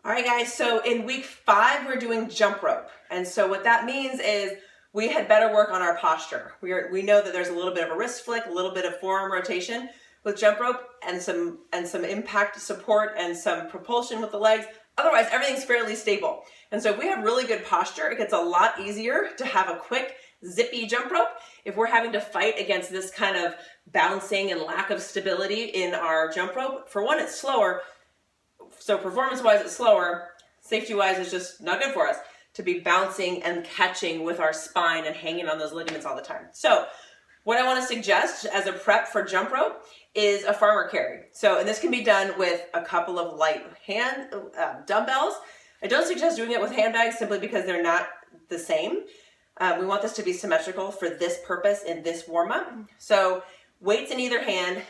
All right, guys, so in week 5, we're doing jump rope. And so what that means is we had better work on our posture. We know that there's a little bit of a wrist flick, a little bit of forearm rotation with jump rope, and some impact support and some propulsion with the legs. Otherwise, everything's fairly stable. And so if we have really good posture, it gets a lot easier to have a quick, zippy jump rope. If we're having to fight against this kind of bouncing and lack of stability in our jump rope, for one, it's slower. So performance-wise, it's slower. Safety-wise, it's just not good for us to be bouncing and catching with our spine and hanging on those ligaments all the time. So what I want to suggest as a prep for jump rope is a farmer carry. So, and this can be done with a couple of light hand dumbbells. I don't suggest doing it with handbags simply because they're not the same. We want this to be symmetrical for this purpose in this warm-up. So weights in either hand,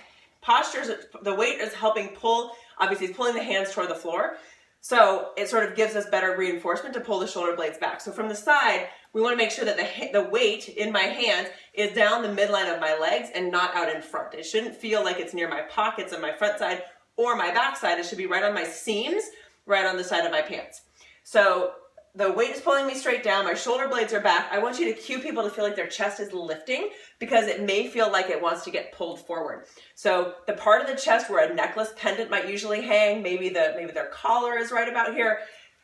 postures, the weight is helping pull, obviously it's pulling the hands toward the floor. So it sort of gives us better reinforcement to pull the shoulder blades back. So from the side, we want to make sure that the weight in my hands is down the midline of my legs and not out in front. It shouldn't feel like it's near my pockets on my front side or my back side. It should be right on my seams, right on the side of my pants. So the weight is pulling me straight down. My shoulder blades are back. I want you to cue people to feel like their chest is lifting because it may feel like it wants to get pulled forward. So the part of the chest where a necklace pendant might usually hang, maybe their collar is right about here,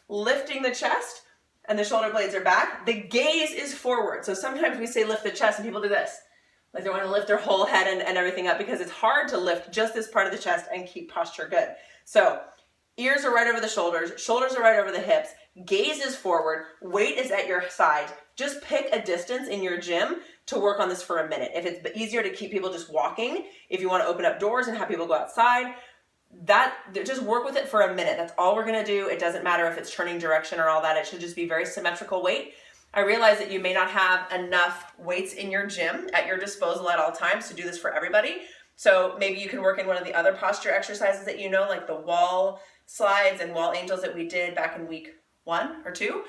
lifting the chest and the shoulder blades are back. The gaze is forward. So sometimes we say lift the chest and people do this. Like they want to lift their whole head and everything up because it's hard to lift just this part of the chest and keep posture good. So ears are right over the shoulders, shoulders are right over the hips, gaze is forward, weight is at your side. Just pick a distance in your gym to work on this for a minute. If it's easier to keep people just walking, if you want to open up doors and have people go outside, just work with it for a minute. That's all we're going to do. It doesn't matter if it's turning direction or all that. It should just be very symmetrical weight. I realize that you may not have enough weights in your gym at your disposal at all times to do this for everybody. So maybe you can work in one of the other posture exercises that you know, like the wall slides and wall angels that we did back in week 1 or 2.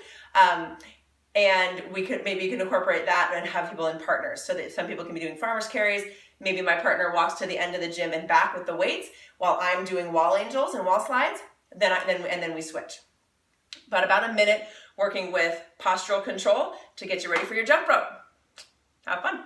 And maybe you can incorporate that and have people in partners so that some people can be doing farmer's carries. Maybe my partner walks to the end of the gym and back with the weights while I'm doing wall angels and wall slides, and then we switch. But about a minute working with postural control to get you ready for your jump rope. Have fun.